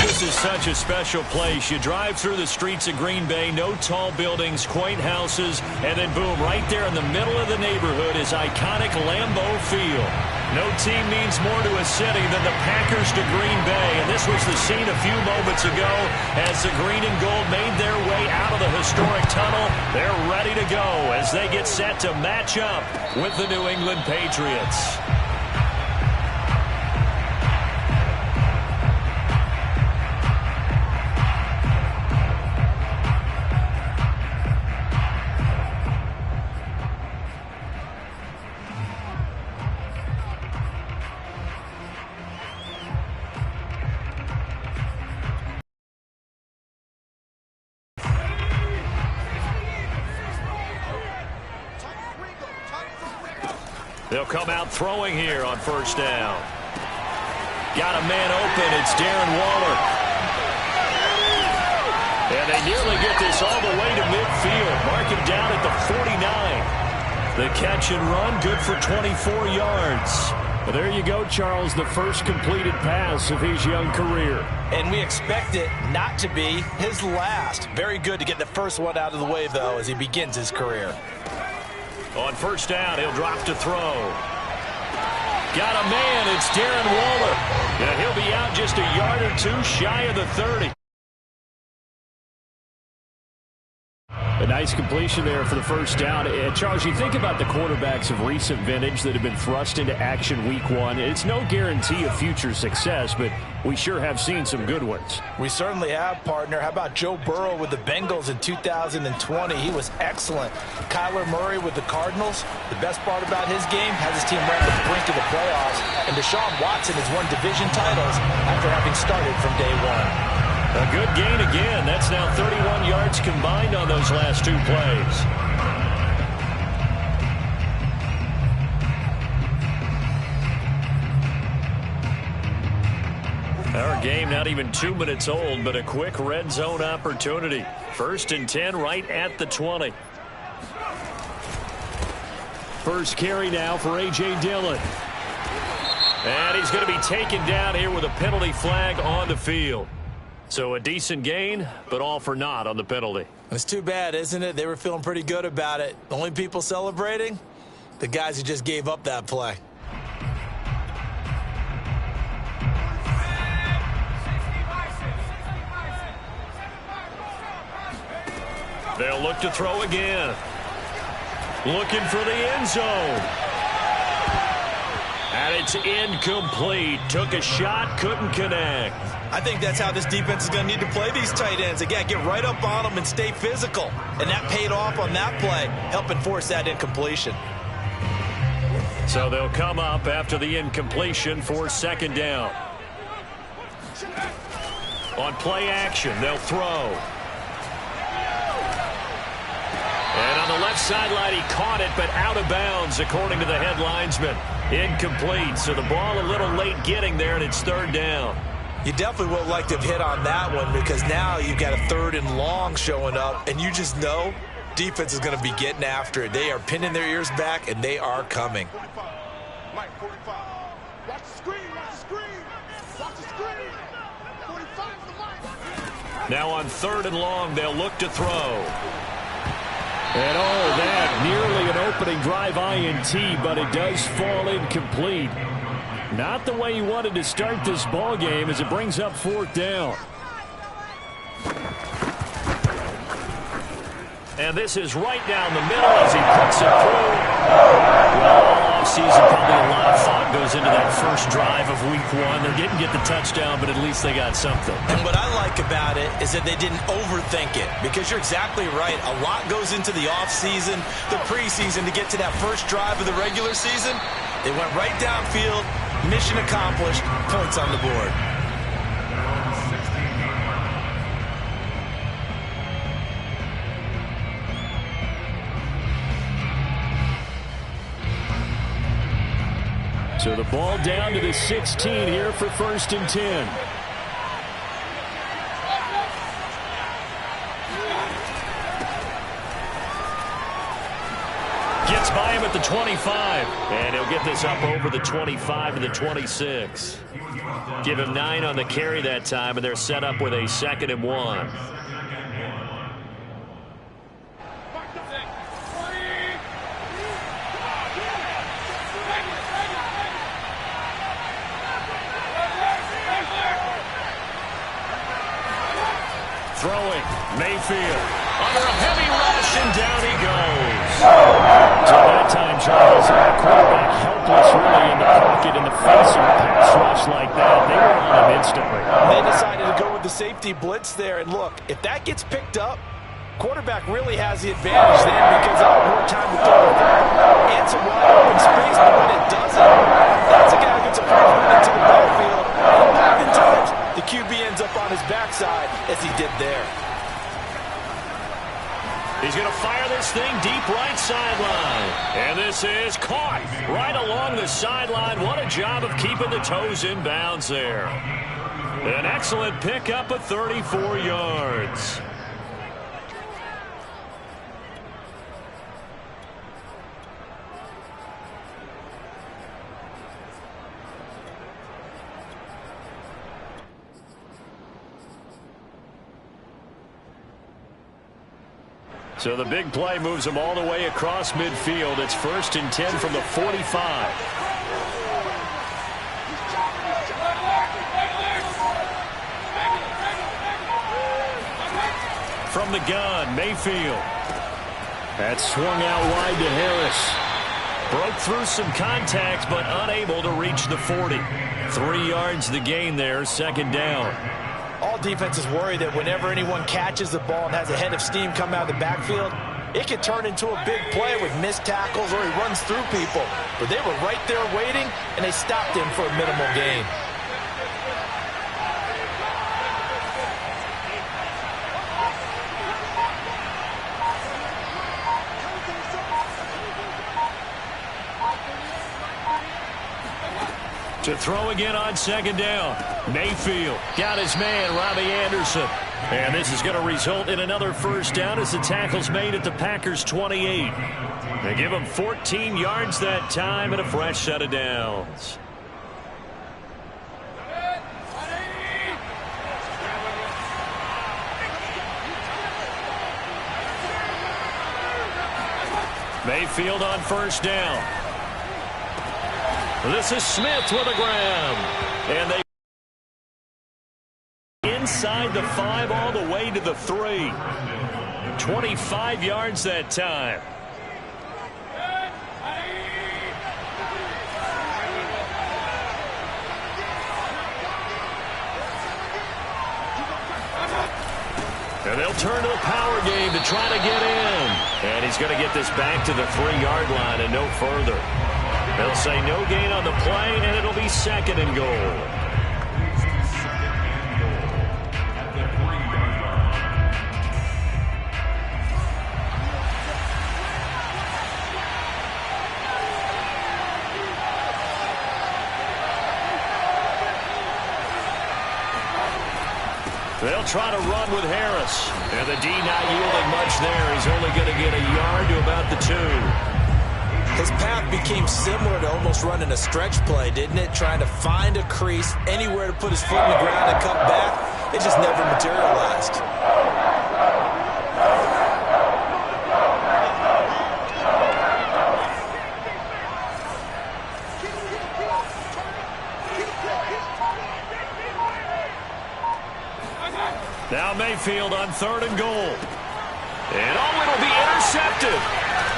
This is such a special place. You drive through the streets of Green Bay, no tall buildings, quaint houses, and then boom, right there in the middle of the neighborhood is iconic Lambeau Field. No team means more to a city than the Packers to Green Bay, and this was the scene a few moments ago as the green and gold made their way out of the historic tunnel. They're ready to go as they get set to match up with the New England Patriots. They'll come out throwing here on first down. Got a man open. It's Darren Waller. And they nearly get this all the way to midfield. Mark him down at the 49. The catch and run, good for 24 yards. Well, there you go, Charles, the first completed pass of his young career. And we expect it not to be his last. Very good to get the first one out of the way, though, as he begins his career. On first down, he'll drop to throw. Got a man. It's Darren Waller. And he'll be out just a yard or two shy of the 30. A nice completion there for the first down. Charles, you think about the quarterbacks of recent vintage that have been thrust into action week one. It's no guarantee of future success, but we sure have seen some good ones. We certainly have, partner. How about Joe Burrow with the Bengals in 2020? He was excellent. Kyler Murray with the Cardinals. The best part about his game, has his team right on the brink of the playoffs. And Deshaun Watson has won division titles after having started from day one. A good gain again. That's now 31 yards combined on those last two plays. Our game not even 2 minutes old, but a quick red zone opportunity. First and 10 right at the 20. First carry now for A.J. Dillon. And he's going to be taken down here with a penalty flag on the field. So a decent gain, but all for naught on the penalty. It's too bad, isn't it? They were feeling pretty good about it. The only people celebrating? The guys who just gave up that play. They'll look to throw again. Looking for the end zone. And it's incomplete. Took a shot, couldn't connect. I think that's how this defense is going to need to play these tight ends. Again, get right up on them and stay physical. And that paid off on that play, helping force that incompletion. So they'll come up after the incompletion for second down. On play action, they'll throw. And on the left sideline, he caught it, but out of bounds, according to the head linesman. Incomplete, so the ball a little late getting there, and it's third down. You definitely would like to have hit on that one because now you've got a third and long showing up, and you just know defense is going to be getting after it. They are pinning their ears back, and they are coming. Now on third and long, they'll look to throw. And all that, nearly an opening drive INT, but it does fall incomplete. Not the way he wanted to start this ball game as it brings up fourth down. And this is right down the middle as he puts it through. Well, all offseason, probably a lot of thought goes into that first drive of week one. They didn't get the touchdown, but at least they got something. And what I like about it is that they didn't overthink it, because you're exactly right. A lot goes into the offseason, the preseason, to get to that first drive of the regular season. They went right downfield, mission accomplished, points on the board. So the ball down to the 16 here for first and 10. by him at the 25. And he'll get this up over the 25 to the 26. Give him 9 on the carry that time, and they're set up with a 2nd and 1. Throwing, Mayfield, under a heavy rush, and down he goes. So that time, Charles, the quarterback helpless really in the pocket in the face of a pass rush like that. They were on him instantly. They decided to go with the safety blitz there, and look, if that gets picked up, quarterback really has the advantage then because of more time to throw the ball. And some wide open space, but when it doesn't, that's a guy who gets a first run into the backfield. And oftentimes, the QB ends up on his backside as he did there. He's going to fire this thing deep right sideline. And this is caught right along the sideline. What a job of keeping the toes in bounds there. An excellent pickup of 34 yards. So the big play moves them all the way across midfield. It's 1st and 10 from the 45. From the gun, Mayfield. That swung out wide to Harris. Broke through some contacts, but unable to reach the 40. 3 yards the gain there, 2nd down. All defenses worry that whenever anyone catches the ball and has a head of steam come out of the backfield, it can turn into a big play with missed tackles or he runs through people. But they were right there waiting, and they stopped him for a minimal gain. To throw again on 2nd down. Mayfield got his man, Robbie Anderson. And this is going to result in another 1st down as the tackle's made at the Packers' 28. They give him 14 yards that time and a fresh set of downs. Mayfield on 1st down. This is Smith with a grab. And they inside the 5 all the way to the 3. 25 yards that time. And they'll turn to the power game to try to get in. And he's going to get this back to the 3-yard line and no further. They'll say no gain on the play, and it'll be 2nd and goal. They'll try to run with Harris. And the D not yielding much there. He's only going to get a yard to about the 2. His path became similar to almost running a stretch play, didn't it? Trying to find a crease, anywhere to put his foot in the ground and cut back. It just never materialized. Now Mayfield on 3rd and goal. And it'll be intercepted.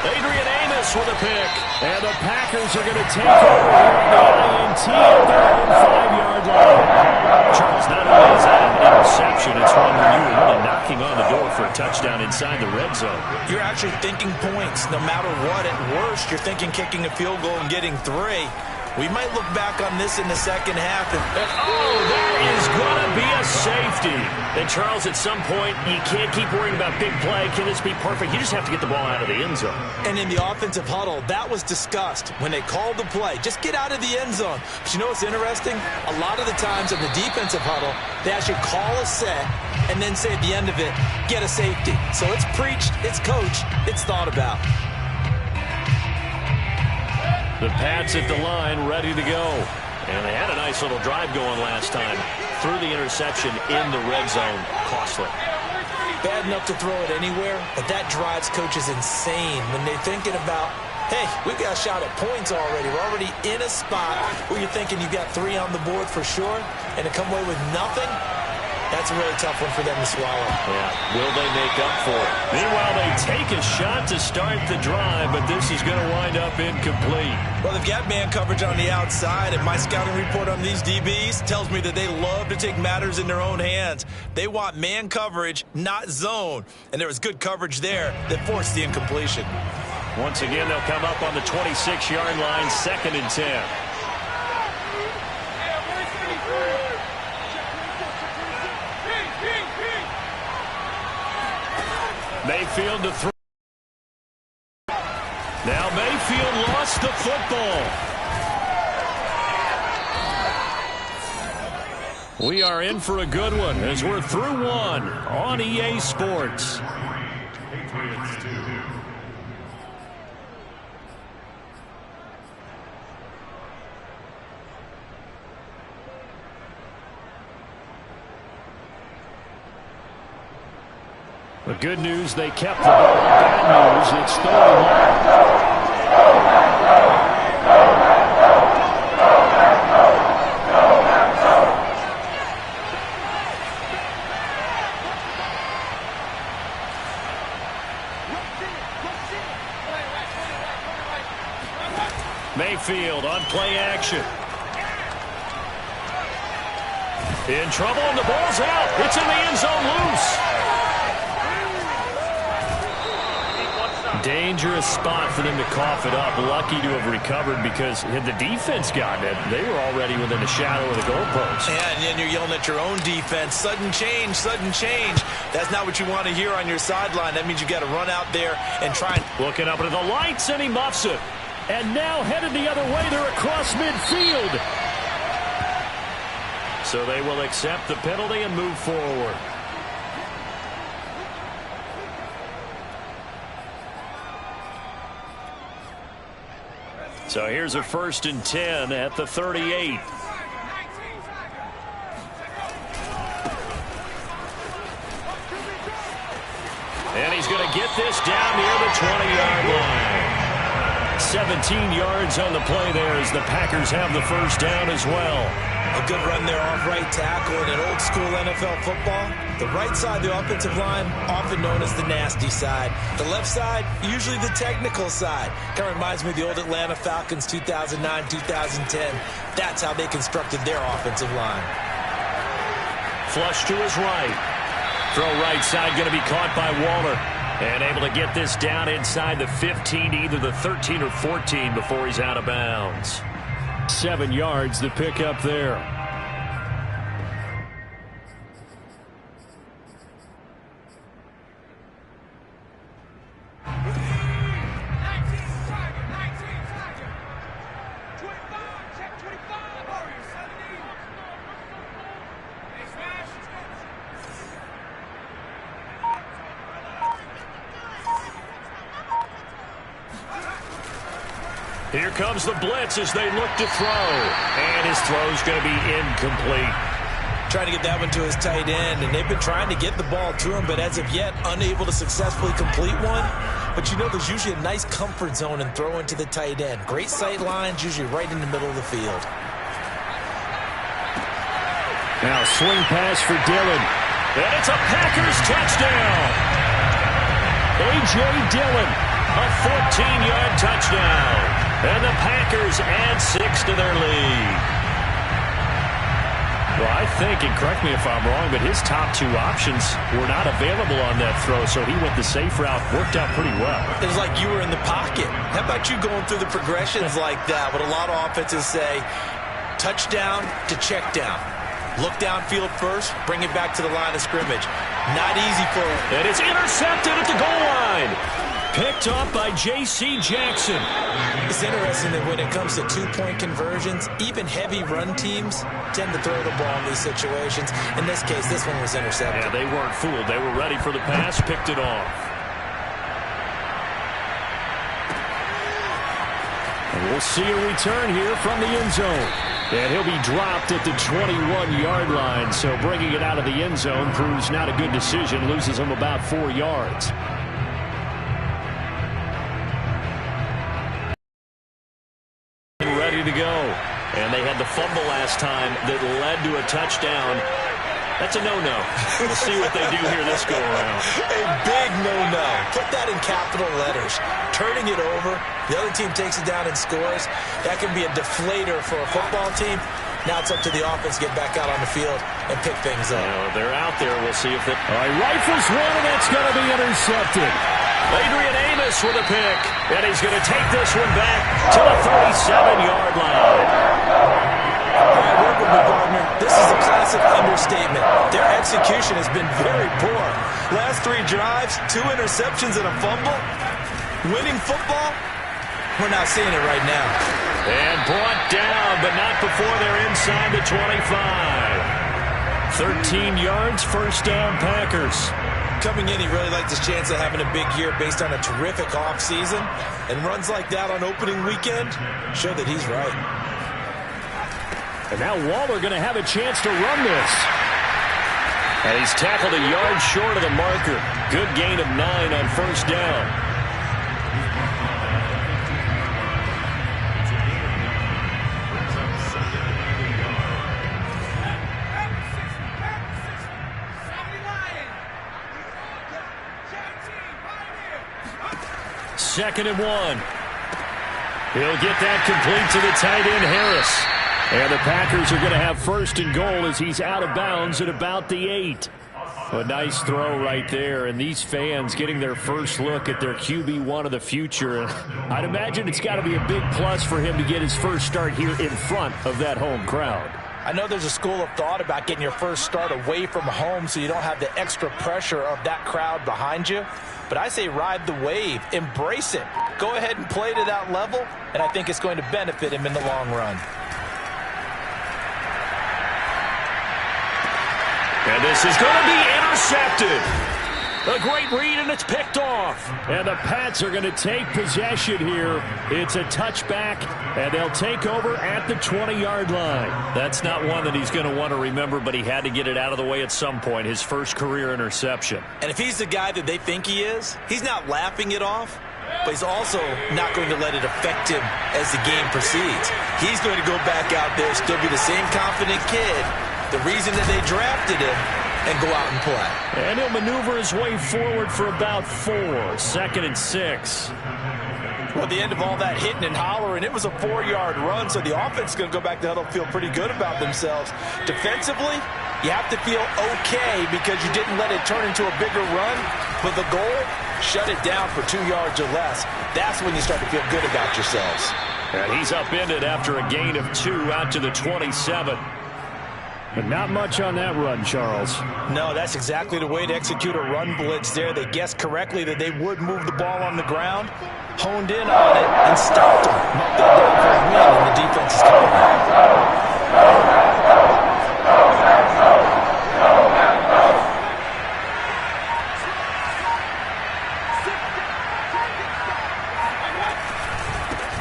Adrian Amos with a pick. And the Packers are going to take over here on the INT at their own 5-yard line. Charles, not only is that an interception, it's one where you were really knocking on the door for a touchdown inside the red zone. You're actually thinking points. No matter what, at worst, you're thinking kicking a field goal and getting 3. We might look back on this in the second half. That is going to be a safety. And, Charles, at some point, you can't keep worrying about big play. Can this be perfect? You just have to get the ball out of the end zone. And in the offensive huddle, that was discussed when they called the play. Just get out of the end zone. But you know what's interesting? A lot of the times in the defensive huddle, they actually call a set and then say at the end of it, get a safety. So it's preached, it's coached, it's thought about. The Pats at the line, ready to go. And they had a nice little drive going last time. Threw the interception in the red zone. Costly. Bad enough to throw it anywhere, but that drives coaches insane when they're thinking about, hey, we've got a shot at points already. We're already in a spot where you're thinking you've got 3 on the board for sure, and to come away with nothing, that's a really tough one for them to swallow. Yeah, will they make up for it? Meanwhile, they take a shot to start the drive, but this is going to wind up incomplete. Well, they've got man coverage on the outside, and my scouting report on these DBs tells me that they love to take matters in their own hands. They want man coverage, not zone, and there was good coverage there that forced the incompletion. Once again, they'll come up on the 26-yard line, 2nd and 10. Mayfield to throw. Now Mayfield lost the football. We are in for a good one as we're through one on EA Sports. The good news, they kept the ball. Bad news, it's stolen. Mayfield on play action. In trouble, and the ball's out. It's in the end zone loose. Dangerous spot for them to cough it up. Lucky to have recovered because had the defense gotten it, they were already within the shadow of the goalpost. Yeah, and then you're yelling at your own defense. Sudden change, sudden change. That's not what you want to hear on your sideline. That means you got to run out there and try and... Looking up into the lights, and he muffs it. And now headed the other way. They're across midfield. So they will accept the penalty and move forward. So here's a 1st and 10 at the 38. And he's going to get this down near the 20-yard line. 17 yards on the play there as the Packers have the first down as well. A good run there off right tackle in an old-school NFL football. The right side, the offensive line, often known as the nasty side. The left side, usually the technical side. Kind of reminds me of the old Atlanta Falcons 2009, 2010. That's how they constructed their offensive line. Flush to his right. Throw right side going to be caught by Waller. And able to get this down inside the 15, either the 13 or 14 before he's out of bounds. 7 yards to pick up there. Here comes the blitz as they look to throw. And his throw's going to be incomplete. Trying to get that one to his tight end, and they've been trying to get the ball to him, but as of yet, unable to successfully complete one. But you know, there's usually a nice comfort zone in throwing to the tight end. Great sight lines, usually right in the middle of the field. Now swing pass for Dillon. And it's a Packers touchdown. A.J. Dillon, a 14-yard touchdown. And the Packers add 6 to their lead. Well, I think, and correct me if I'm wrong, but his top 2 options were not available on that throw, so he went the safe route. Worked out pretty well. It was like you were in the pocket. How about you going through the progressions like that? What a lot of offenses say, touchdown to check down. Look downfield first, bring it back to the line of scrimmage. Not easy for him. And it's intercepted at the goal line. Picked up by J.C. Jackson. It's interesting that when it comes to two-point conversions, even heavy run teams tend to throw the ball in these situations. In this case, this one was intercepted. Yeah, they weren't fooled. They were ready for the pass, picked it off. And We'll see a return here from the end zone. And he'll be dropped at the 21-yard line. So bringing it out of the end zone proves not a good decision. Loses him about 4 yards. Ready to go. And they had the fumble last time that led to a touchdown. That's a no-no. We'll see what they do here this go-around. A big no-no. Put that in capital letters. Turning it over, the other team takes it down and scores. That can be a deflator for a football team. Now it's up to the offense to get back out on the field and pick things up. They're out there. We'll see if they... All right, rifles one, and that's going to be intercepted. Adrian Amos with a pick, and he's going to take this one back to the 37-yard line. All right, work with me, partner. This is a classic understatement. Their execution has been very poor. Last 3 drives, 2 interceptions and a fumble. Winning football, we're not seeing it right now. And brought down, but not before they're inside the 25. 13 yards, first down, Packers. Coming in, he really liked his chance of having a big year based on a terrific offseason. And runs like that on opening weekend show that he's right. And now Waller going to have a chance to run this. And he's tackled a yard short of the marker. Good gain of 9 on first down. Second and 1. He'll get that complete to the tight end, Harris. And the Packers are going to have first and goal as he's out of bounds at about the 8. A nice throw right there, and these fans getting their first look at their QB1 of the future. I'd imagine it's got to be a big plus for him to get his first start here in front of that home crowd. I know there's a school of thought about getting your first start away from home so you don't have the extra pressure of that crowd behind you. But I say ride the wave. Embrace it. Go ahead and play to that level, and I think it's going to benefit him in the long run. And this is going to be intercepted. A great read, and it's picked off. And the Pats are going to take possession here. It's a touchback, and they'll take over at the 20-yard line. That's not one that he's going to want to remember, but he had to get it out of the way at some point, his first career interception. And if he's the guy that they think he is, he's not laughing it off, but he's also not going to let it affect him as the game proceeds. He's going to go back out there, still be the same confident kid, the reason that they drafted him, and go out and play. And he'll maneuver his way forward for about 4. Second and 6. Well, at the end of all that hitting and hollering, it was a 4-yard run, so the offense is going to go back to huddle, feel pretty good about themselves. Defensively, you have to feel okay because you didn't let it turn into a bigger run, but the goal, shut it down for 2 yards or less. That's when you start to feel good about yourselves. And he's upended after a gain of 2 out to the 27. But not much on that run, Charles. No, that's exactly the way to execute a run blitz there. They guessed correctly that they would move the ball on the ground, honed in on it, and stopped them. Knocked that down for a win, and the defense is coming back.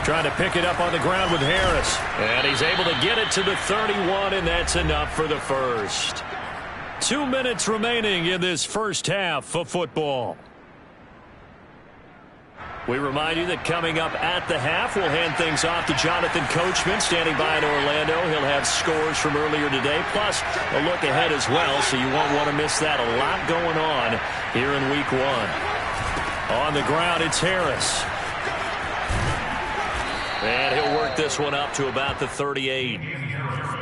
Trying to pick it up on the ground with Harris. And he's able to get it to the 31, and that's enough for the first. 2 minutes remaining in this first half of football. We remind you that coming up at the half, we'll hand things off to Jonathan Coachman, standing by in Orlando. He'll have scores from earlier today, plus a look ahead as well, so you won't want to miss that. A lot going on here in Week 1. On the ground, it's Harris. And he'll work this one up to about the 38.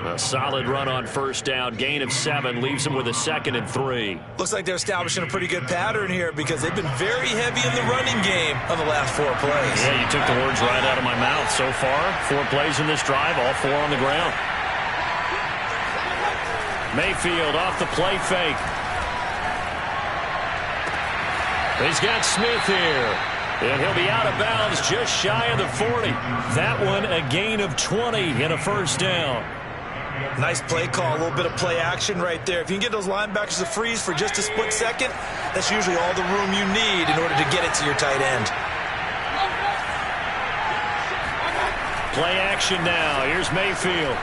A solid run on first down. Gain of 7 leaves him with a 2nd and 3. Looks like they're establishing a pretty good pattern here because they've been very heavy in the running game on the last 4 plays. Yeah, you took the words right out of my mouth. So far, 4 plays in this drive, all 4 on the ground. Mayfield off the play fake. He's got Smith here. And he'll be out of bounds just shy of the 40. That one a gain of 20 and a first down. Nice play call, a little bit of play action right there. If you can get those linebackers to freeze for just a split second, that's usually all the room you need in order to get it to your tight end. Play action now. Here's Mayfield.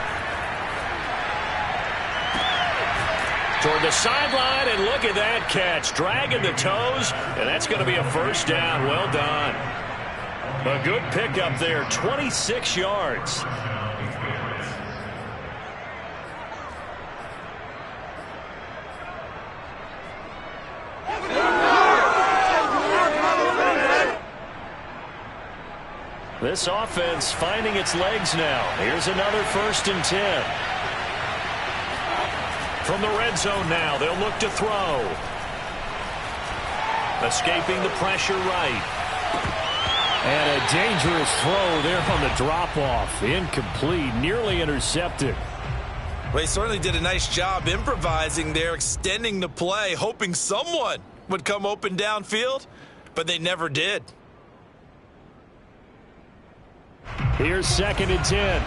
Toward the sideline, and look at that catch. Dragging the toes, and that's going to be a first down. Well done. A good pickup there, 26 yards. This offense finding its legs now. Here's another 1st and 10. From the red zone now, they'll look to throw. Escaping the pressure right. And a dangerous throw there on the drop-off. Incomplete, nearly intercepted. Well, he certainly did a nice job improvising there, extending the play, hoping someone would come open downfield, but they never did. Here's 2nd and 10.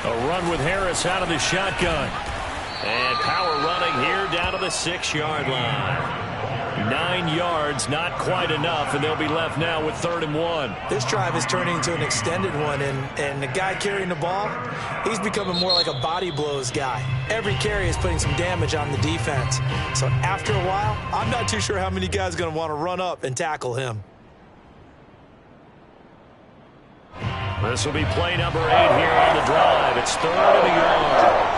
A run with Harris out of the shotgun. And power running here down to the 6-yard line. 9 yards, not quite enough, and they'll be left now with 3rd and 1. This drive is turning into an extended one, and the guy carrying the ball, he's becoming more like a body blows guy. Every carry is putting some damage on the defense. So after a while, I'm not too sure how many guys are going to want to run up and tackle him. This will be play number 8 here on the drive. It's 3rd and a yard.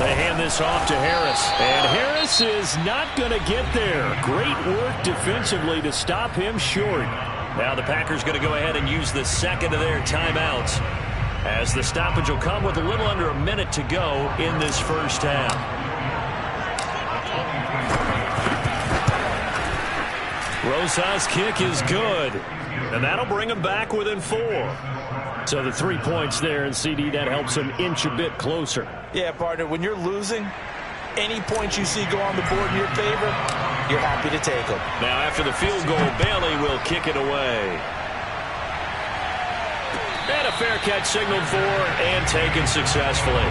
They hand this off to Harris. And Harris is not going to get there. Great work defensively to stop him short. Now the Packers going to go ahead and use the 2nd of their timeouts, as the stoppage will come with a little under a minute to go in this first half. Rosas' kick is good, and that'll bring him back within 4. So the 3 points there, and CD, that helps him inch a bit closer. Yeah, partner, when you're losing, any points you see go on the board in your favor, you're happy to take them. Now after the field goal, Bailey will kick it away. And a fair catch signaled for and taken successfully.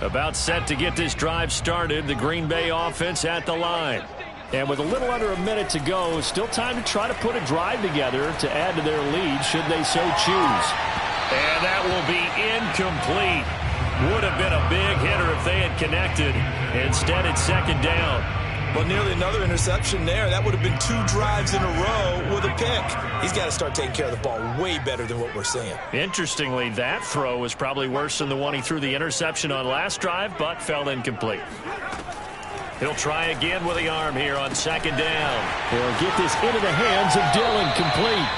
About set to get this drive started, the Green Bay offense at the line. And with a little under a minute to go, still time to try to put a drive together to add to their lead should they so choose. And that will be incomplete. Would have been a big hitter if they had connected. Instead, it's 2nd down. Well, nearly another interception there. That would have been 2 drives in a row with a pick. He's got to start taking care of the ball way better than what we're seeing. Interestingly, that throw was probably worse than the one he threw the interception on last drive, but fell incomplete. He'll try again with the arm here on 2nd down. He'll get this into the hands of Dillon, complete.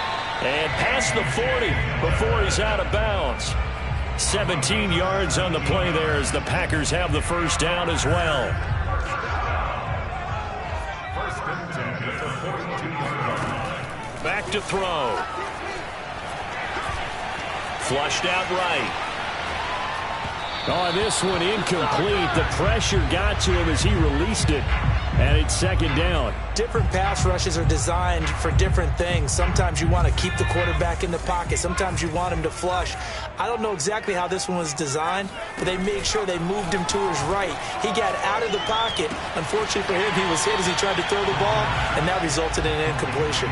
And past the 40 before he's out of bounds. 17 yards on the play there as the Packers have the first down as well. Back to throw. Flushed out right. Oh, this one incomplete. The pressure got to him as he released it. And it's 2nd down. Different pass rushes are designed for different things. Sometimes you want to keep the quarterback in the pocket. Sometimes you want him to flush. I don't know exactly how this one was designed, but they made sure they moved him to his right. He got out of the pocket. Unfortunately for him, he was hit as he tried to throw the ball, and that resulted in an incompletion.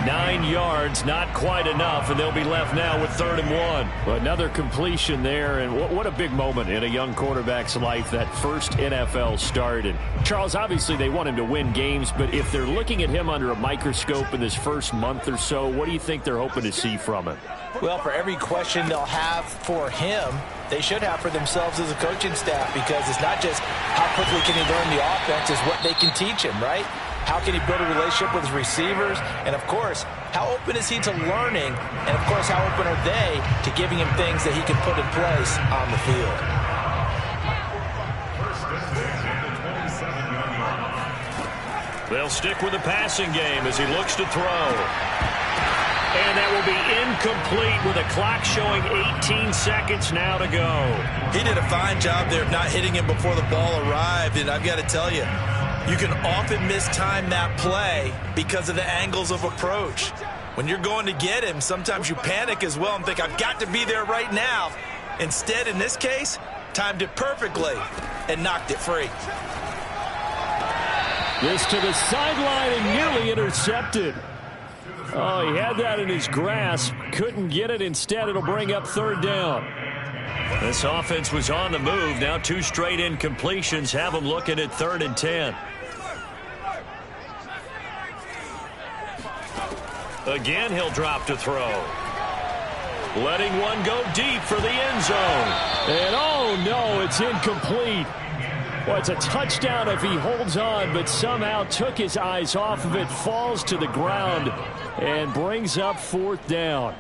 9 yards, not quite enough, and they'll be left now with 3rd and 1. Well, another completion there, and what a big moment in a young quarterback's life, that first NFL start. And Charles, obviously they want him to win games, but if they're looking at him under a microscope in this first month or so, what do you think they're hoping to see from him? Well, for every question they'll have for him, they should have for themselves as a coaching staff, because it's not just how quickly can he learn the offense, it's what they can teach him, right? How can he build a relationship with his receivers? And, of course, how open is he to learning? And, of course, how open are they to giving him things that he can put in place on the field? They'll stick with the passing game as he looks to throw. And that will be incomplete with a clock showing 18 seconds now to go. He did a fine job there of not hitting him before the ball arrived. And I've got to tell you, You can often mistime that play because of the angles of approach. When you're going to get him, sometimes you panic as well and think, I've got to be there right now. Instead, in this case, timed it perfectly and knocked it free. This to the sideline and nearly intercepted. Oh, he had that in his grasp. Couldn't get it. Instead, it'll bring up third down. This offense was on the move. Now 2 straight incompletions have them looking at 3rd and 10. Again, he'll drop to throw. Letting one go deep for the end zone. And oh no, it's incomplete. Well, it's a touchdown if he holds on, but somehow took his eyes off of it, falls to the ground, and brings up 4th down.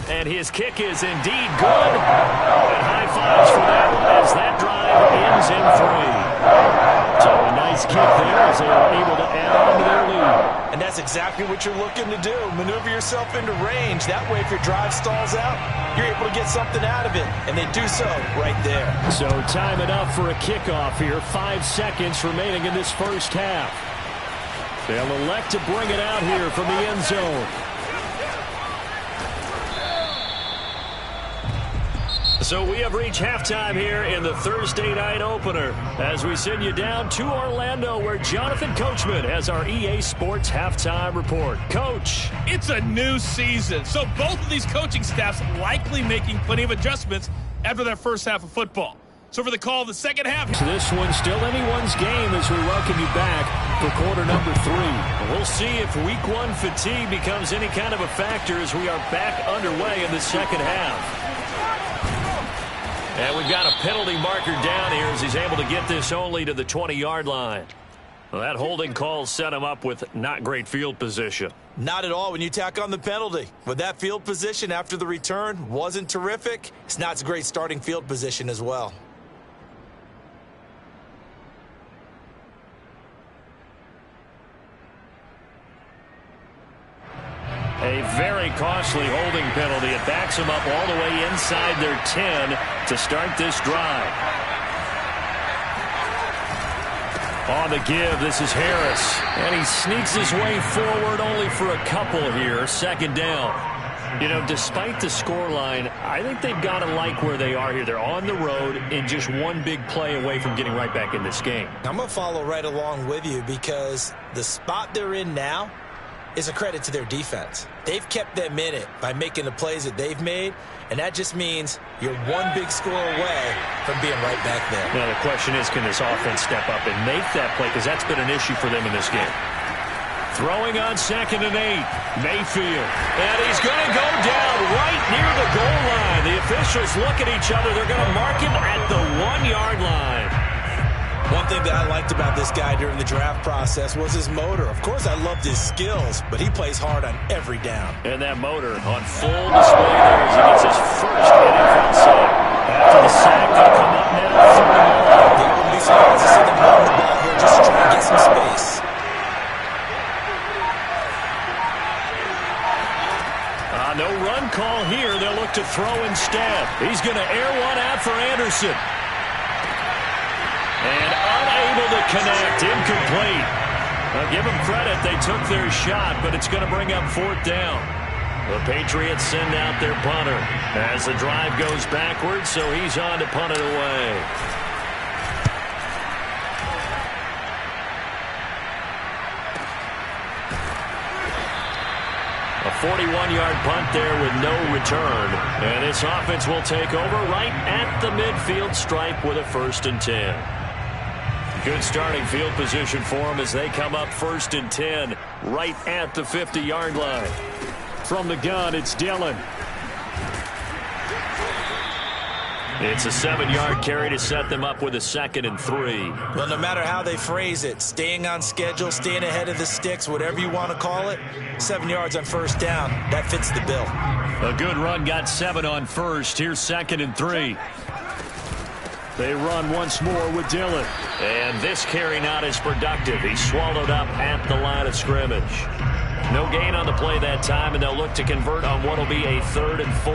And his kick is indeed good. And high fives for that one as that drive ends in 3. So a nice kick there as they are able to add on to their lead. And that's exactly what you're looking to do. Maneuver yourself into range. That way, if your drive stalls out, you're able to get something out of it. And they do so right there. So time enough for a kickoff here. 5 seconds remaining in this first half. They'll elect to bring it out here from the end zone. So we have reached halftime here in the Thursday night opener as we send you down to Orlando where Jonathan Coachman has our EA Sports halftime report. Coach. It's a new season, so both of these coaching staffs likely making plenty of adjustments after their first half of football. So for the call of the second half. So this one's still anyone's game as we welcome you back for quarter number 3. We'll see if week 1 fatigue becomes any kind of a factor as we are back underway in the second half. And we've got a penalty marker down here as he's able to get this only to the 20-yard line. Well, that holding call set him up with not great field position. Not at all when you tack on the penalty. With that field position after the return wasn't terrific, it's not a great starting field position as well. A very costly holding penalty. It backs them up all the way inside their 10 to start this drive. On the give, this is Harris. And he sneaks his way forward only for a couple here. 2nd down. You know, despite the scoreline, I think they've got to like where they are here. They're on the road and just one big play away from getting right back in this game. I'm going to follow right along with you because the spot they're in now is a credit to their defense. They've kept them in it by making the plays that they've made, and that just means you're one big score away from being right back there. Now the question is, can this offense step up and make that play? Because that's been an issue for them in this game. Throwing on 2nd and 8. Mayfield. And he's going to go down right near the goal line. The officials look at each other. They're going to mark him at the 1-yard line. One thing that I liked about this guy during the draft process was his motor. Of course, I loved his skills, but he plays hard on every down. And that motor on full display there as he gets his first NFL sack. After the sack, they'll come up now. Yeah, I wouldn't be surprised to see them run the ball here just to try and get some space. No run call here. They'll look to throw instead. He's going to air one out for Anderson. And unable to connect. Incomplete. I'll give them credit. They took their shot, but it's going to bring up 4th down. The Patriots send out their punter as the drive goes backwards, so he's on to punt it away. A 41-yard punt there with no return. And this offense will take over right at the midfield stripe with a 1st and 10. Good starting field position for them as they come up 1st and 10 right at the 50-yard line. From the gun, it's Dillon. It's a 7-yard carry to set them up with a 2nd and 3. Well, no matter how they phrase it, staying on schedule, staying ahead of the sticks, whatever you want to call it, 7 yards on 1st down, that fits the bill. A good run got 7 on 1st. Here's 2nd and 3. They run once more with Dillon. And this carry not as productive. He's swallowed up at the line of scrimmage. No gain on the play that time, and they'll look to convert on what will be a 3rd and 4.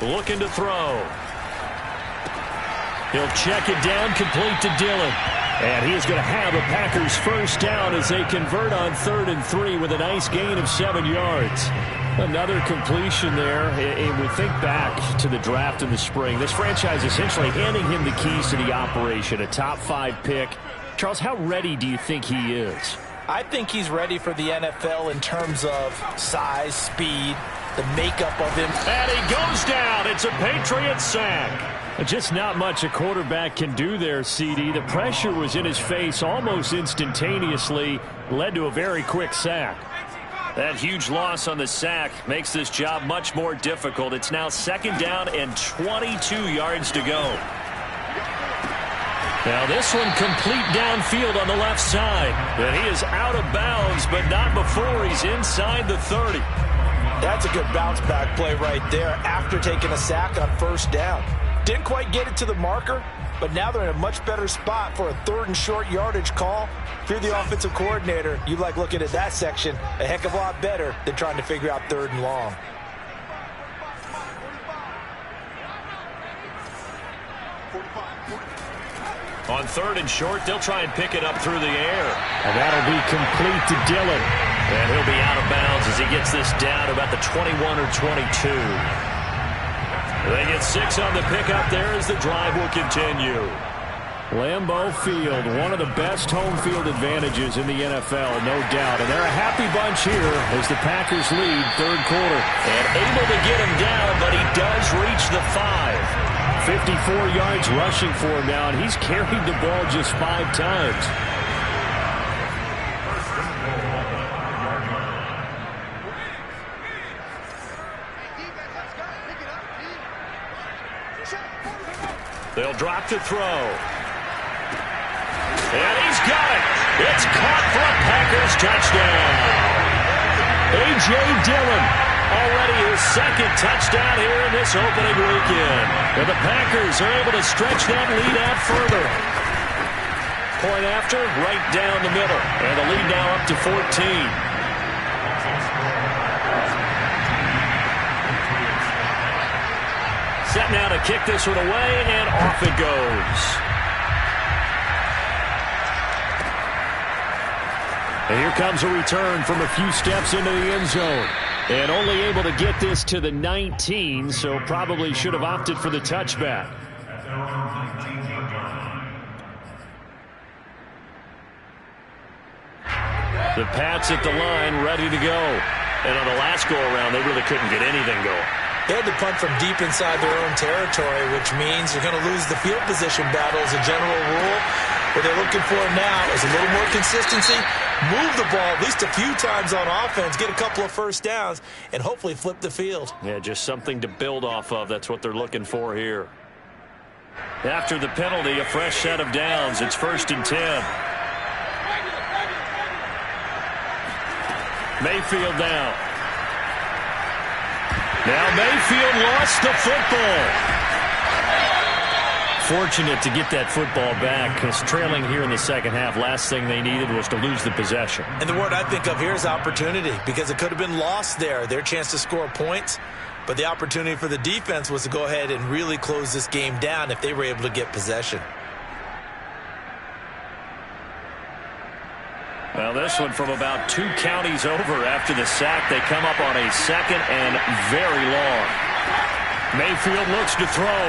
looking to throw. He'll check it down, complete to Dillon. And he is going to have a Packers first down as they convert on 3rd and 3 with a nice gain of 7 yards. Another completion there. And we think back to the draft in the spring. This franchise essentially handing him the keys to the operation, a top 5 pick. Charles, how ready do you think he is? I think he's ready for the NFL in terms of size, speed, the makeup of him. And he goes down. It's a Patriot sack. Just not much a quarterback can do there, CD. The pressure was in his face almost instantaneously, led to a very quick sack. That huge loss on the sack makes this job much more difficult. It's now 2nd down and 22 yards to go. Now this one complete downfield on the left side. And he is out of bounds, but not before he's inside the 30. That's a good bounce back play right there after taking a sack on 1st down. Didn't quite get it to the marker, but now they're in a much better spot for a 3rd and short yardage call. If you're the offensive coordinator, you like looking at that section a heck of a lot better than trying to figure out 3rd and long. On 3rd and short, they'll try and pick it up through the air. And that'll be complete to Dillon. And he'll be out of bounds as he gets this down about the 21 or 22. They get 6 on the pickup there as the drive will continue. Lambeau Field, one of the best home field advantages in the NFL, no doubt. And they're a happy bunch here as the Packers lead 3rd quarter. And able to get him down, but he does reach the 5. 54 yards rushing for him now, and he's carried the ball just 5 times. They'll drop to throw. And he's got it. It's caught for a Packers touchdown. A.J. Dillon, already his 2nd touchdown here in this opening weekend. And the Packers are able to stretch that lead out further. Point after, right down the middle. And the lead now up to 14. Set now to kick this one away, and off it goes. And here comes a return from a few steps into the end zone. And only able to get this to the 19, so probably should have opted for the touchback. The Pats at the line, ready to go. And on the last go-around, they really couldn't get anything going. They had to punt from deep inside their own territory, which means you're going to lose the field position battle as a general rule. What they're looking for now is a little more consistency, move the ball at least a few times on offense, get a couple of first downs, and hopefully flip the field. Yeah, just something to build off of. That's what they're looking for here. After the penalty, a fresh set of downs. It's 1st and 10. Mayfield now. Now Mayfield lost the football. Fortunate to get that football back, because trailing here in the 2nd half, last thing they needed was to lose the possession. And the word I think of here is opportunity, because it could have been lost there, their chance to score points. But the opportunity for the defense was to go ahead and really close this game down if they were able to get possession. Well, this one from about 2 counties over after the sack. They come up on a 2nd and very long. Mayfield looks to throw.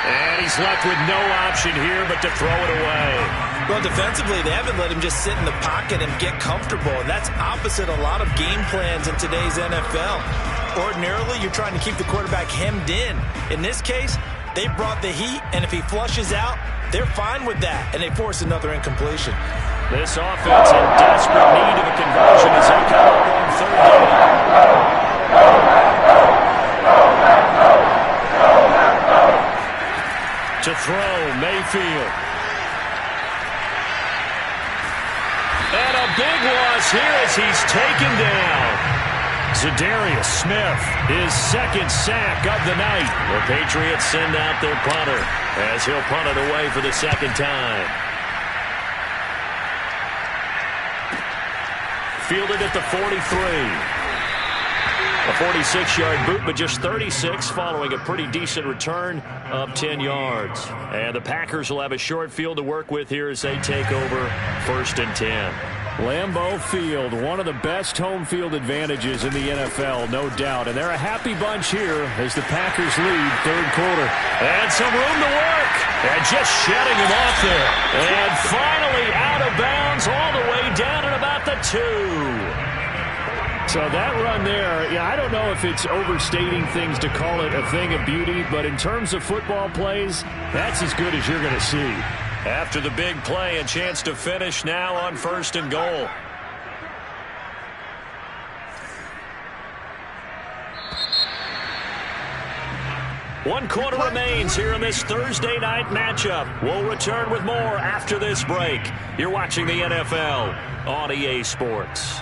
And he's left with no option here but to throw it away. Well, defensively, they haven't let him just sit in the pocket and get comfortable. And that's opposite a lot of game plans in today's NFL. Ordinarily, you're trying to keep the quarterback hemmed in. In this case, they brought the heat, and if he flushes out, they're fine with that, and they force another incompletion. This offense in desperate need of a conversion as they come up on 3rd down. To throw, Mayfield. And a big loss here as he's taken down. Za'Darius Smith, his 2nd sack of the night. The Patriots send out their punter as he'll punt it away for the 2nd time. fielded at the 43. A 46-yard boot, but just 36 following a pretty decent return of 10 yards. And the Packers will have a short field to work with here as they take over 1st and 10. Lambeau Field, one of the best home field advantages in the NFL, no doubt. And they're a happy bunch here as the Packers lead 3rd quarter. And some room to work. And just shedding him off there. And finally out of bounds all the way down at about the 2. So that run there, I don't know if it's overstating things to call it a thing of beauty, but in terms of football plays, that's as good as you're going to see. After the big play, a chance to finish now on 1st and goal. One quarter remains here in this Thursday night matchup. We'll return with more after this break. You're watching the NFL on EA Sports.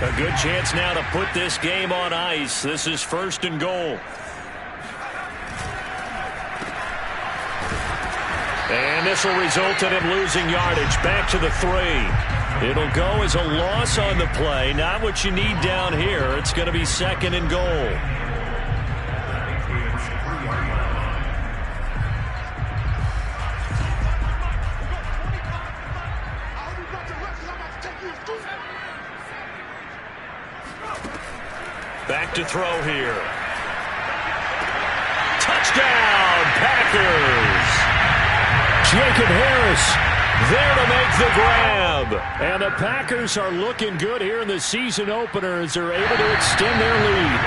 A good chance now to put this game on ice. This is 1st and goal. And this will result in him losing yardage back to the 3. It'll go as a loss on the play. Not what you need down here. It's going to be 2nd and goal. Back to throw here. Touchdown, Packers! Jacob Harris there to make the grab. And the Packers are looking good here in the season opener as they're able to extend their lead.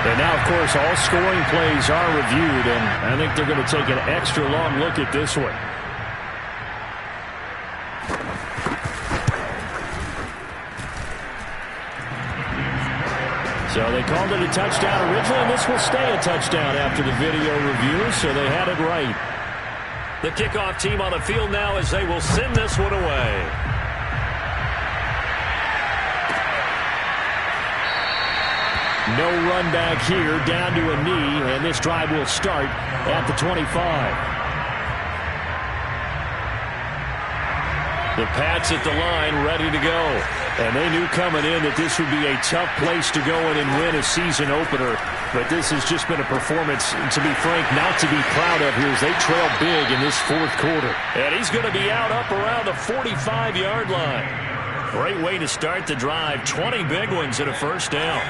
And now, of course, all scoring plays are reviewed, and I think they're going to take an extra long look at this one. So they called it a touchdown originally, and this will stay a touchdown after the video review, so they had it right. The kickoff team on the field now as they will send this one away. No run back here, down to a knee, and this drive will start at the 25. The Pats at the line ready to go. And they knew coming in that this would be a tough place to go in and win a season opener. But this has just been a performance, to be frank, not to be proud of here as they trail big in this 4th quarter. And he's going to be out up around the 45-yard line. Great way to start the drive. 20 big ones and a 1st down.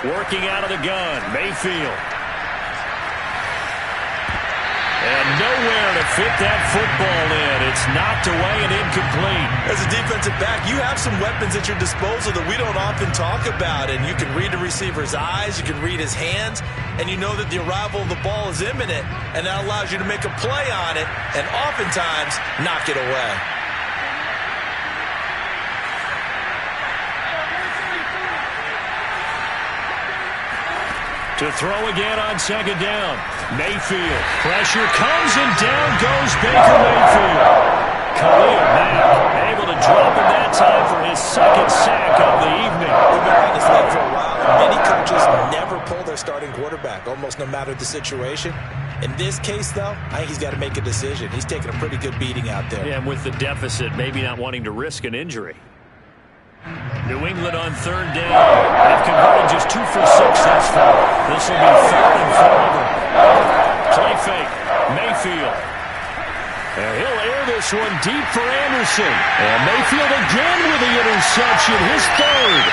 Working out of the gun, Mayfield. And nowhere to fit that football in. It's knocked away and incomplete. As a defensive back, you have some weapons at your disposal that we don't often talk about. And you can read the receiver's eyes, you can read his hands, and you know that the arrival of the ball is imminent. And that allows you to make a play on it and oftentimes knock it away. To throw again on 2nd down. Mayfield. Pressure comes and down goes Baker Mayfield. Khalil Mack able to drop him that time for his 2nd sack of the evening. We've been on this league for a while. Many coaches never pull their starting quarterback, almost no matter the situation. In this case, though, I think he's got to make a decision. He's taking a pretty good beating out there. Yeah, and with the deficit, maybe not wanting to risk an injury. New England on 3rd down. They've converted just 2 for 6 thus far. This will be 3rd and forever. Play fake. Mayfield. And he'll air this one deep for Anderson. And Mayfield again with the interception. His 3rd.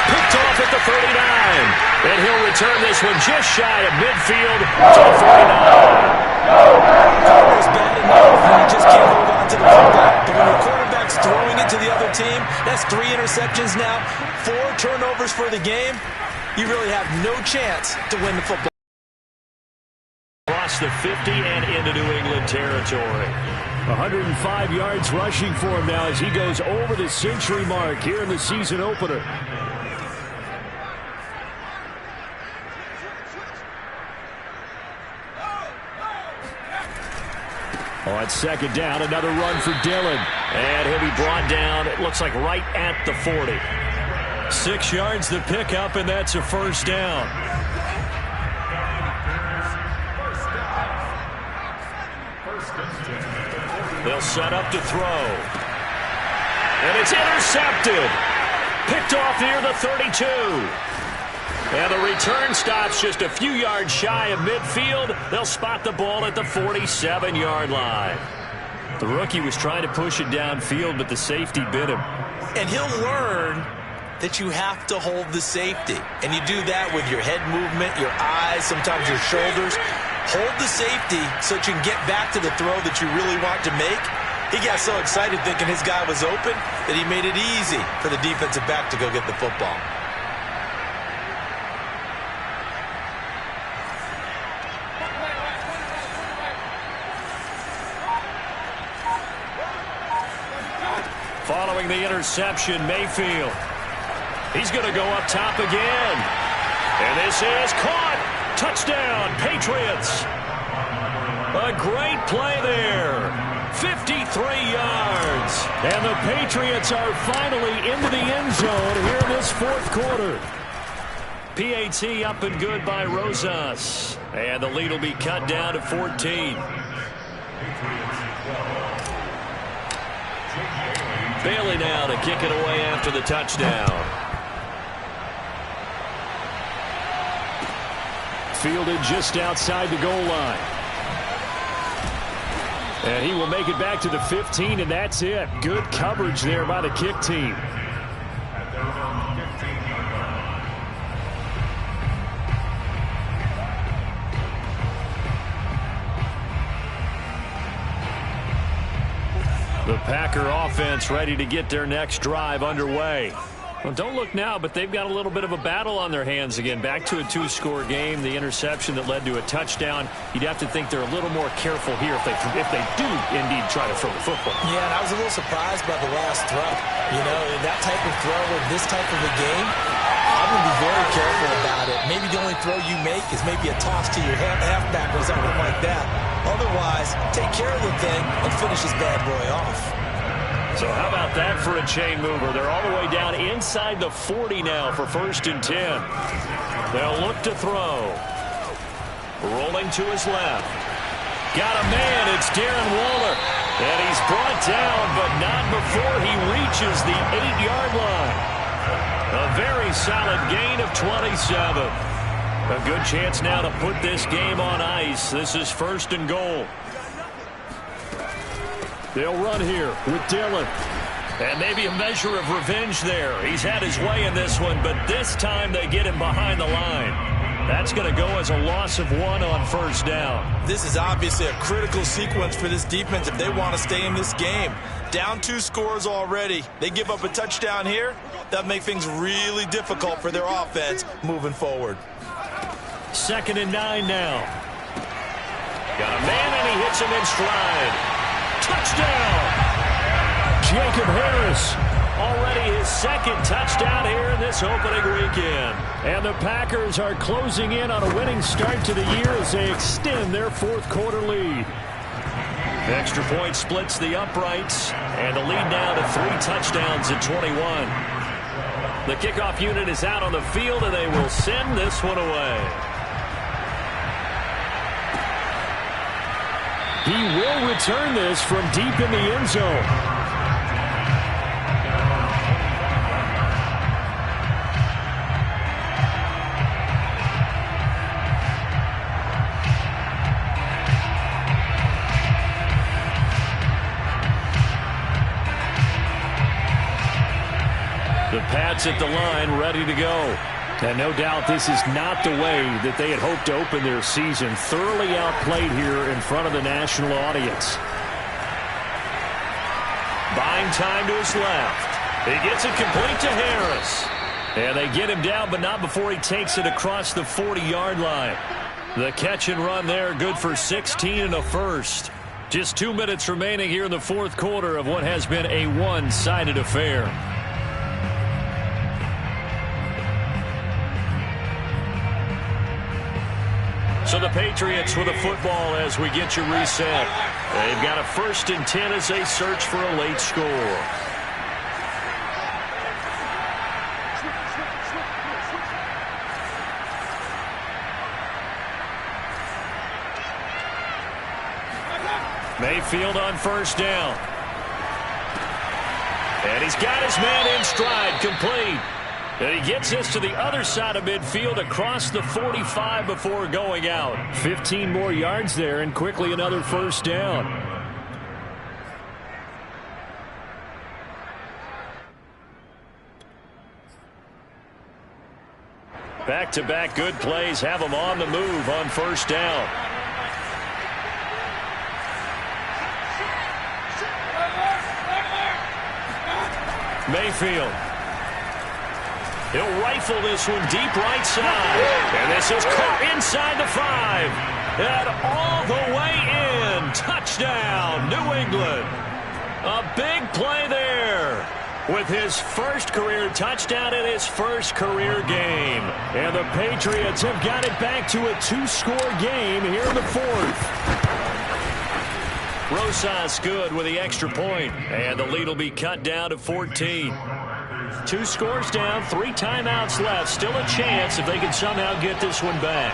Picked off at the 39. And he'll return this one just shy of midfield to the 49. That was bad enough, and you just can't hold on to the football. But when your quarterback's throwing it to the other team, that's 3 interceptions now, 4 turnovers for the game. You really have no chance to win the football. Across the 50 and into New England territory. 105 yards rushing for him now as he goes over the century mark here in the season opener. On second down, another run for Dillon. And he'll be brought down, it looks like right at the 40. 6 yards the pickup, and that's a first down. They'll set up to throw. And it's intercepted. Picked off near the 32. And the return stops just a few yards shy of midfield. They'll spot the ball at the 47-yard line. The rookie was trying to push it downfield, but the safety bit him. And he'll learn that you have to hold the safety. And you do that with your head movement, your eyes, sometimes your shoulders. Hold the safety so that you can get back to the throw that you really want to make. He got so excited thinking his guy was open that he made it easy for the defensive back to go get the football. Following the interception, Mayfield. He's going to go up top again. And this is caught. Touchdown, Patriots. A great play there. 53 yards. And the Patriots are finally into the end zone here in this fourth quarter. PAT up and good by Rosas. And the lead will be cut down to 14. Bailey now to kick it away after the touchdown. Fielded just outside the goal line. And he will make it back to the 15, and that's it. Good coverage there by the kick team. The Packer offense ready to get their next drive underway. Well, don't look now, but they've got a little bit of a battle on their hands again. Back to a 2-score game. The interception that led to a touchdown. You'd have to think they're a little more careful here if they do indeed try to throw the football. Yeah, and I was a little surprised by the last throw. You know, that type of throw in this type of a game, I'm going to be very careful about it. Maybe the only throw you make is maybe a toss to your halfback or something like that. Otherwise, take care of the thing and finish this bad boy off. So how about that for a chain mover? They're all the way down inside the 40 now for 1st and 10. They'll look to throw. Rolling to his left. Got a man. It's Darren Waller. And he's brought down, but not before he reaches the 8-yard line. A very solid gain of 27. A good chance now to put this game on ice. This is 1st and goal. They'll run here with Dillon. And maybe a measure of revenge there. He's had his way in this one, but this time they get him behind the line. That's going to go as a loss of 1 on 1st down. This is obviously a critical sequence for this defense if they want to stay in this game. Down 2 scores already. They give up a touchdown here. That make things really difficult for their offense moving forward. 2nd and 9 now. Got a man, and he hits him in stride. Touchdown! Jacob Harris. Already his 2nd touchdown here in this opening weekend. And the Packers are closing in on a winning start to the year as they extend their 4th quarter lead. Extra point splits the uprights, and the lead now to 3 touchdowns at 21. The kickoff unit is out on the field, and they will send this one away. He will return this from deep in the end zone. The Pats at the line, ready to go. And no doubt this is not the way that they had hoped to open their season. Thoroughly outplayed here in front of the national audience. Buying time to his left. He gets it complete to Harris. And they get him down, but not before he takes it across the 40-yard line. The catch and run there, good for 16 and a first. Just 2 minutes remaining here in the 4th quarter of what has been a one-sided affair. So the Patriots with a football as we get you reset. They've got a 1st and 10 as they search for a late score. Mayfield on 1st down. And he's got his man in stride, complete. And he gets this to the other side of midfield across the 45 before going out. 15 more yards there and quickly another 1st down. Back-to-back good plays have them on the move on 1st down. Mayfield. He'll rifle this one deep right side. And this is caught inside the 5. And all the way in. Touchdown, New England. A big play there. With his 1st career touchdown in his 1st career game. And the Patriots have got it back to a 2-score game here in the 4th. Rosas good with the extra point. And the lead will be cut down to 14. 2 scores down, 3 timeouts left. Still a chance if they can somehow get this one back.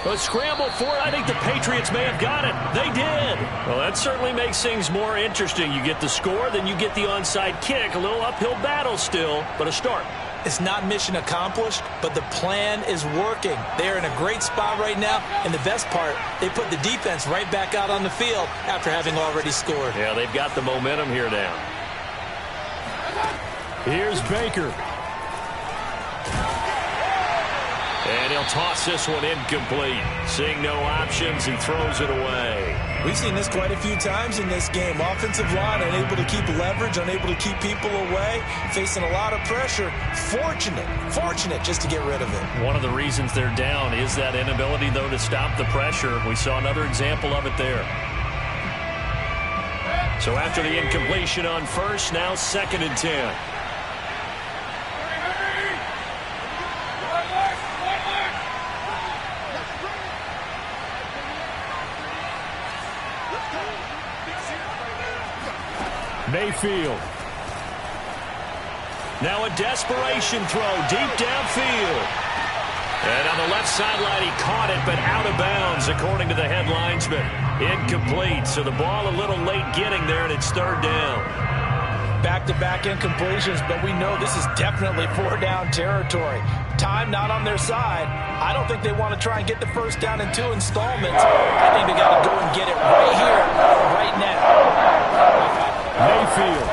A scramble for it. I think the Patriots may have got it. They did. Well, that certainly makes things more interesting. You get the score, then you get the onside kick. A little uphill battle still, but a start. It's not mission accomplished, but the plan is working. They're in a great spot right now, and the best part, they put the defense right back out on the field after having already scored. Yeah, they've got the momentum here now. Here's Baker. And he'll toss this one incomplete. Seeing no options, he throws it away. We've seen this quite a few times in this game. Offensive line unable to keep leverage, unable to keep people away, facing a lot of pressure. Fortunate just to get rid of it. One of the reasons they're down is that inability, though, to stop the pressure. We saw another example of it there. So after the incompletion on 1st, now 2nd and 10. Mayfield. Now a desperation throw deep downfield. And on the left sideline, he caught it, but out of bounds, according to the headlinesman. Incomplete, so the ball a little late getting there, and it's 3rd down. Back-to-back incompletions, but we know this is definitely 4-down territory. Time not on their side. I don't think they want to try and get the 1st down in 2 installments. I think they got to go and get it right here, right now. Mayfield.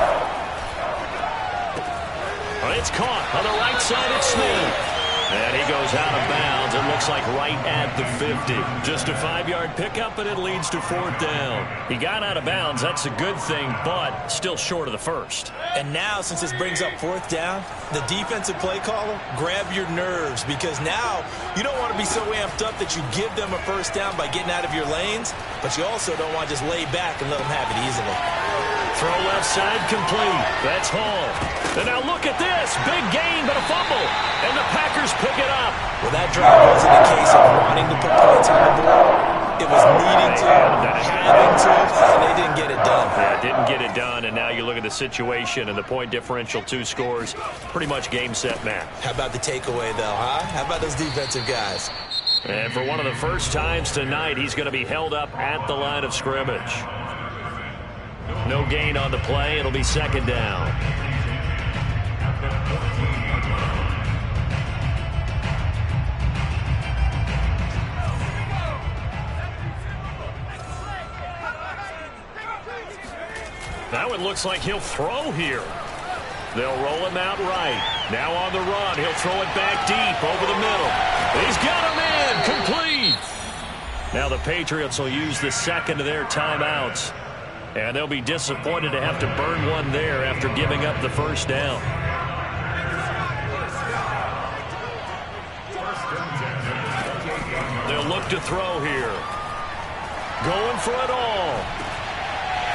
Well, it's caught on the right side of Smith. And he goes out of bounds. It looks like right at the 50. Just a 5-yard pickup, and it leads to 4th down. He got out of bounds. That's a good thing, but still short of the 1st. And now, since this brings up 4th down, the defensive play caller, grab your nerves, because now you don't want to be so amped up that you give them a 1st down by getting out of your lanes, but you also don't want to just lay back and let them have it easily. Throw left side complete. That's Hall. And now look at this. Big gain, but a fumble. And the Packers pick it up. Well, that drive wasn't a case of wanting to put points on the board. It was needing to, having to, and they didn't get it done. Yeah, didn't get it done, and now you look at the situation and the point differential, 2 scores, pretty much game, set, match. How about the takeaway, though, huh? How about those defensive guys? And for one of the first times tonight, he's going to be held up at the line of scrimmage. No gain on the play. It'll be 2nd down. Now it looks like he'll throw here. They'll roll him out right. Now on the run. He'll throw it back deep over the middle. He's got him in. Complete. Now the Patriots will use the 2nd of their timeouts. And they'll be disappointed to have to burn one there after giving up the 1st down. They'll look to throw here. Going for it all.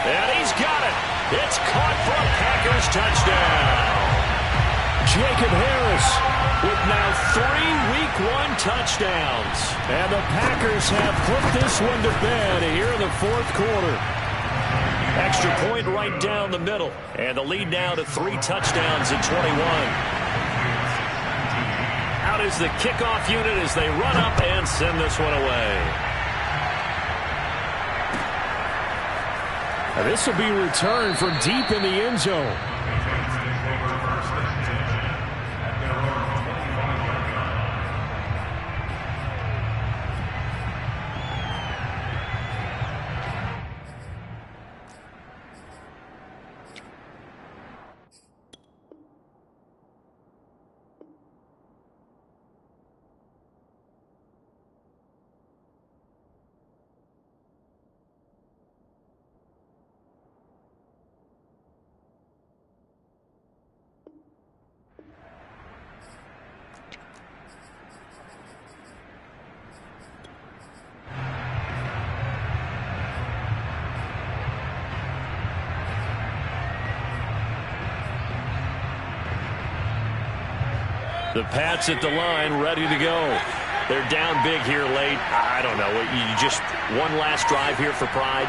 And he's got it. It's caught for a Packers touchdown. Jacob Harris with now 3 Week 1 touchdowns. And the Packers have put this one to bed here in the fourth quarter. Extra point right down the middle. And the lead now to 3 touchdowns at 21. Out is the kickoff unit as they run up and send this one away. Now this will be returned from deep in the end zone. The Pats at the line, ready to go. They're down big here late. I don't know. You just one last drive here for pride.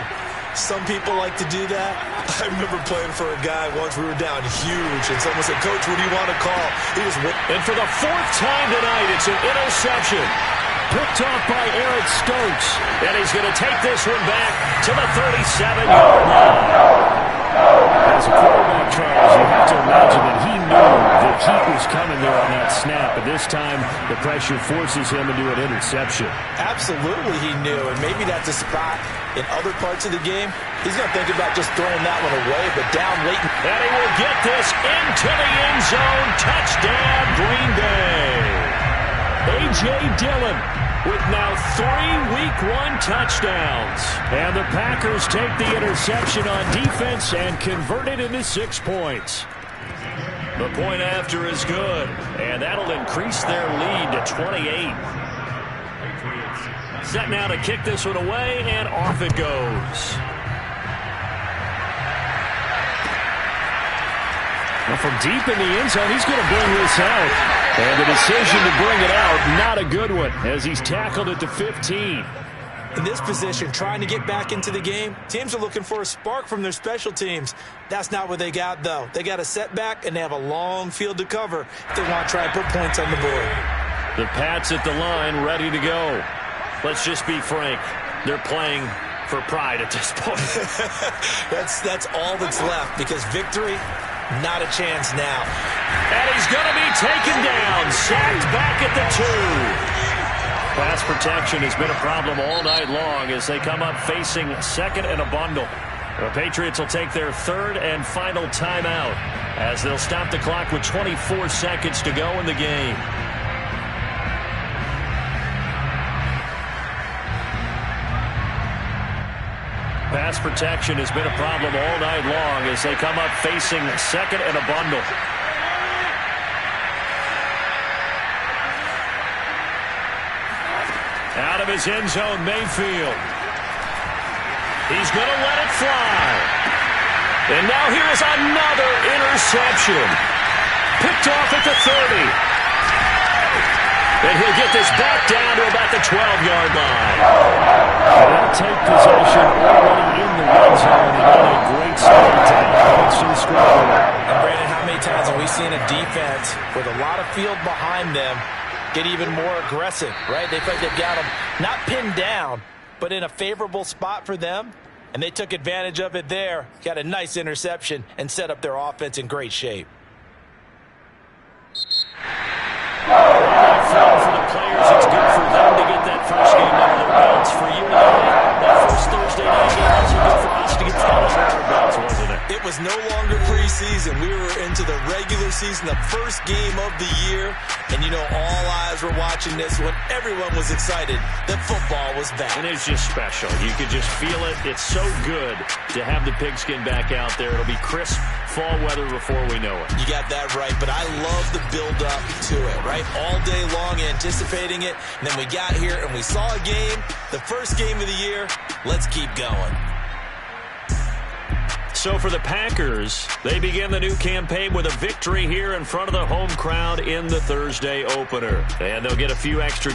Some people like to do that. I remember playing for a guy once. We were down huge, and someone said, "Coach, what do you want to call?" He just went. And for the 4th time tonight, it's an interception. Picked off by Eric Stokes. And he's going to take this one back to the 37-yard line. As a quarterback, Charles, you have to imagine that he knew the heat was coming there on that snap. But this time, the pressure forces him into an interception. Absolutely he knew, and maybe that's a spot in other parts of the game. He's going to think about just throwing that one away, but down late. And he will get this into the end zone. Touchdown, Green Bay. A.J. Dillon with now 3 Week 1 touchdowns. And the Packers take the interception on defense and convert it into 6 points. The point after is good, and that'll increase their lead to 28. Set now to kick this one away, and off it goes. Well, from deep in the end zone, he's going to bring this out. And the decision to bring it out, not a good one, as he's tackled at the 15. In this position, trying to get back into the game, teams are looking for a spark from their special teams. That's not what they got, though. They got a setback, and they have a long field to cover if they want to try and put points on the board. The Pats at the line, ready to go. Let's just be frank. They're playing for pride at this point. That's all that's left, because victory, not a chance now. And he's going to be taken down, sacked back at the 2. Pass protection has been a problem all night long as they come up facing 2nd and a bundle. The Patriots will take their 3rd and final timeout as they'll stop the clock with 24 seconds to go in the game. Pass protection has been a problem all night long as they come up facing 2nd and a bundle. Out of his end zone, Mayfield. He's going to let it fly. And now here is another interception. Picked off at the 30. And he'll get this back down to about the 12-yard line. They'll take possession already in the red zone. They got a great start to the offense to the score. And Brandon, how many times have we seen a defense with a lot of field behind them get even more aggressive, right? They feel like they've got them not pinned down, but in a favorable spot for them, and they took advantage of it there. Got a nice interception and set up their offense in great shape. For the players, it's good for them to get that first game under their belts. For you and I, that first Thursday night game was good for us to get that under our belts, wasn't it? It was no longer preseason. We were into the regular season, the first game of the year. And, you know, all eyes were watching this when everyone was excited that football was back. And it's just special. You could just feel it. It's so good to have the pigskin back out there. It'll be crisp fall weather before we know it. You got that right, but I love the build-up to it, right? All day long anticipating it, and then we got here and we saw a game, the first game of the year. Let's keep going. So for the Packers, they begin the new campaign with a victory here in front of the home crowd in the Thursday opener. And they'll get a few extra